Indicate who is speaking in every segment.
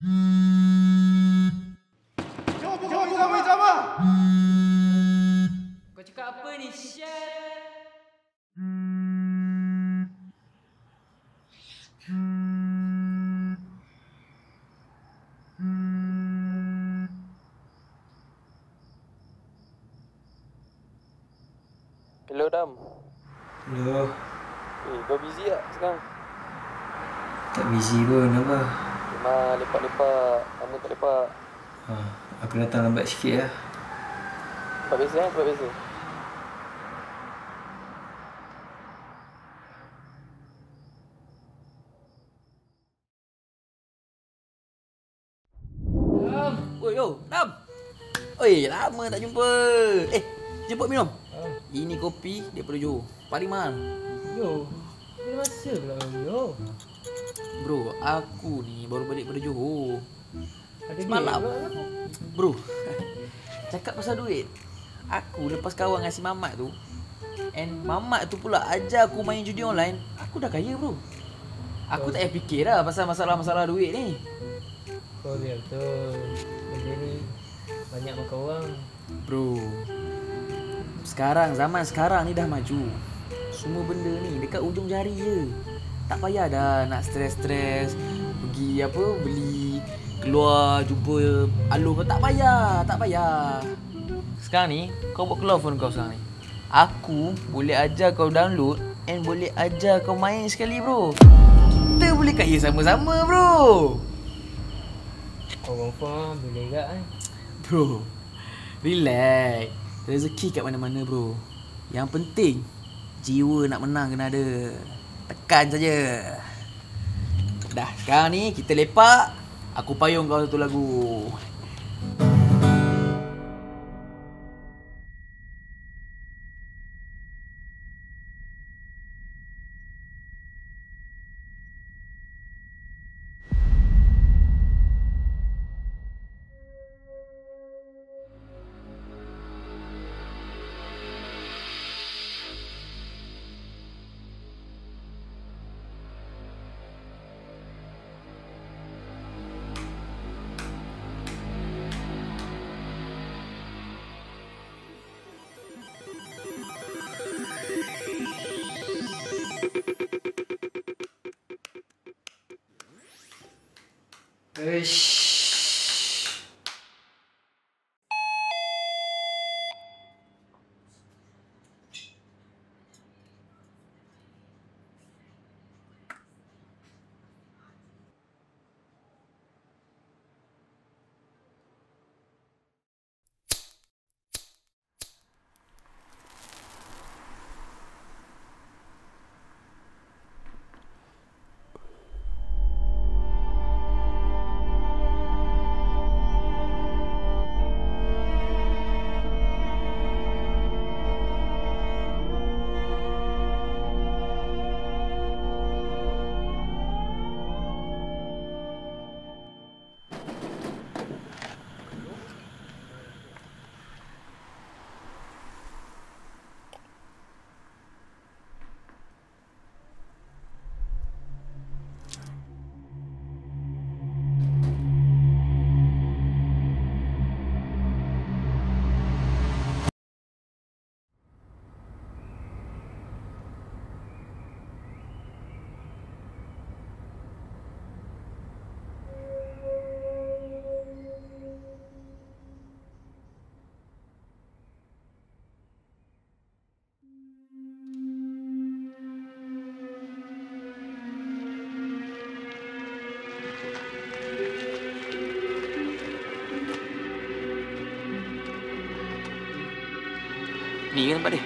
Speaker 1: Kau cakap apa ni, Syed?
Speaker 2: Hello Dam.
Speaker 3: Hello.
Speaker 2: Kau busy tak sekarang?
Speaker 3: Tak busy pun, apa?
Speaker 2: Cuma lepak-lepak. Kamu tak lepak.
Speaker 3: Aku datang lambat sikit lah.
Speaker 2: Tempat biasa kan? Tempat biasa.
Speaker 1: Dam! Oi, yo, Dam! Oi, lama tak jumpa. Jemput minum. Ini kopi daripada Johor. Paling mahal.
Speaker 4: Yo, bila masa pula yo?
Speaker 1: Bro, aku ni baru balik dari Johor.
Speaker 4: Ada
Speaker 1: Semalam.
Speaker 4: game pula kan?
Speaker 1: Bro, cakap pasal duit. Aku lepas kawan dengan si Mamat tu, and Mamat tu pula ajar aku main judi online. Aku dah kaya, bro. Aku tak payah fikir lah pasal masalah-masalah duit ni.
Speaker 4: Kau biar betul. Benda ni banyak makan orang.
Speaker 1: Bro, zaman sekarang ni dah maju. Semua benda ni dekat ujung jari je. Tak payah dah nak stres-stres pergi beli, keluar jumpa alur kau. Tak payah. Sekarang ni kau buat keluar phone kau sekarang ni. Aku boleh ajar kau download and boleh ajar kau main sekali, bro. Kita boleh kaya sama-sama, bro.
Speaker 4: Kau confirm boleh tak kan?
Speaker 1: Bro, relax. Rezeki kat mana-mana, bro. Yang penting jiwa nak menang kena ada. Tekan saja. Dah, sekarang ni kita lepak. Aku payung kau satu lagu. Ni kan tempat dia?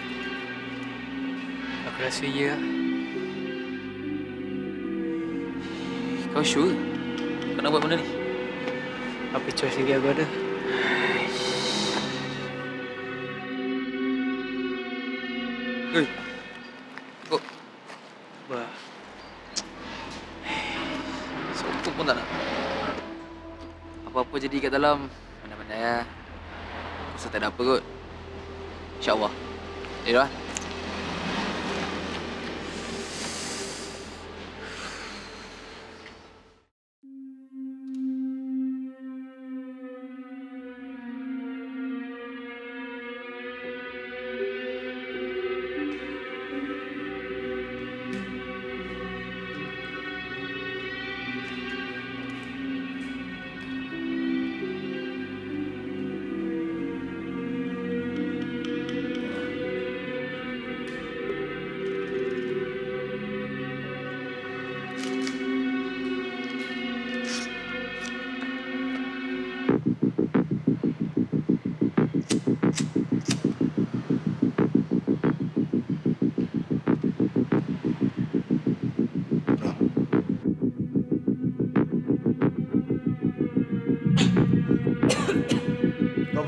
Speaker 2: Aku rasa ya.
Speaker 1: Kau sure? Kau nak buat benda ni?
Speaker 2: Apa choice lagi aku ada?
Speaker 1: Kau
Speaker 2: Bah,
Speaker 1: sokong pun tak nak. Apa-apa jadi kat dalam, mana-mana ya. Rasa tak ada apa kot. InsyaAllah. Ya dah.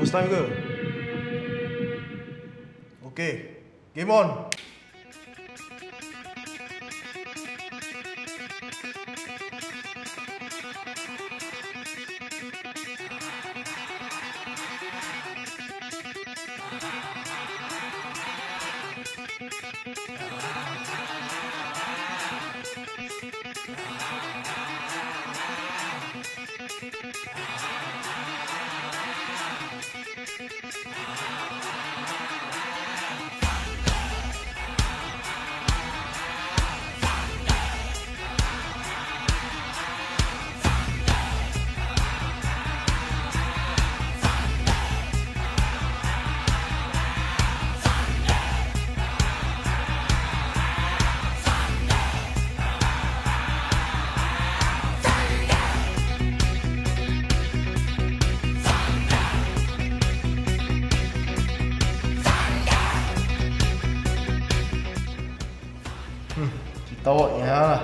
Speaker 5: Hapus time ke? Okey, game on. Tawak ya,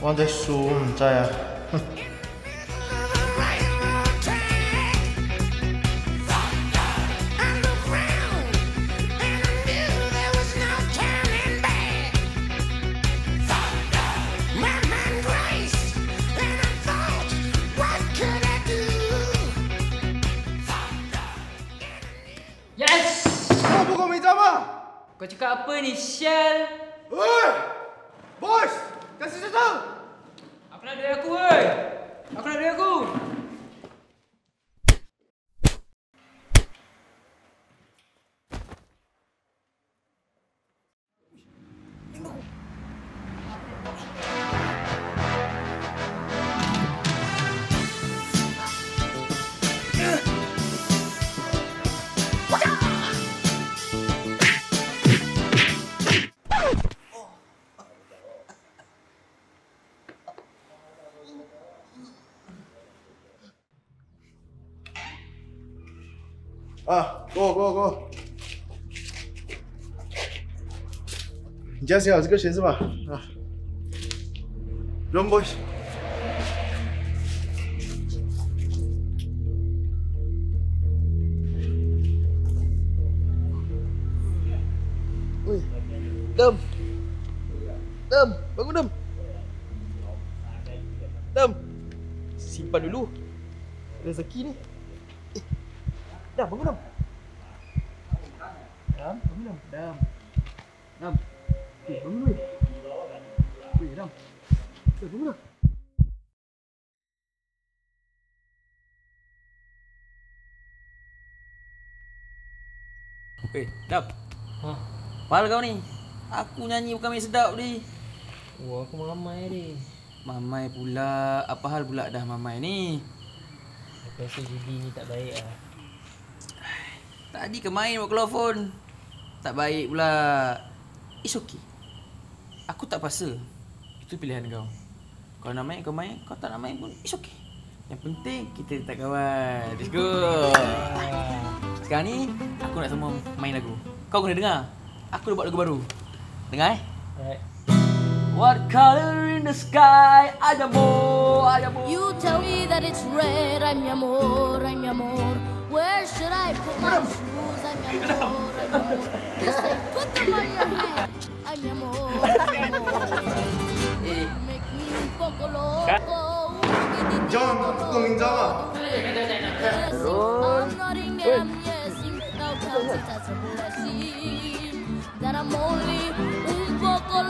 Speaker 5: orang在输，唔知啊。
Speaker 4: Yes!
Speaker 5: Kau pukul meja apa?
Speaker 4: Kau cakap apa ni, Shell?
Speaker 5: Oi! Boys! Kasih satu!
Speaker 4: Aku nak duit aku, woi! Aku nak duit aku!
Speaker 5: Go！ 你家写好这个鞋是吧？啊 ，Run boys！
Speaker 1: Dem. Dem, bangun Dem. Dem. Simpan dulu. Rezeki ni. Dam, bangun Dam. Dam, bangun Dam. Dam. Dam. Okey, bangun weh. Weh, Dam. Okey, bangun Dam. Dam.
Speaker 4: Ha?
Speaker 1: Pahal kau ni. Aku nyanyi bukan main sedap ni.
Speaker 4: Wah, aku mamai ni.
Speaker 1: Mamai pula. Apa hal pula dah mamai ni?
Speaker 4: Aku rasa judi ni tak baik lah.
Speaker 1: Tadi ke main buat telefon. Tak baik pula. It's okay. Aku tak paksa. Itu pilihan kau. Kau nak main, kau main. Kau tak nak main pun it's okay. Yang penting kita tetap kawan. Let's go. Sekarang ni aku nak semua main lagu. Kau kena dengar. Aku dah buat lagu baru. Dengar
Speaker 4: Alright.
Speaker 1: What color in the sky? Ayamo, ayamo.
Speaker 6: You tell me that it's red, I'm your amor, I'm your amor. Where should I put my shoes? I'm your amor, I'm your amor. You say put them on your head. I'm your amor, I'm your amor. Make me un poco loco.
Speaker 5: Jangan pukul meja apa?
Speaker 6: I'm Nottingham, yes, you know, 'cause it's a blessing that I'm only un poco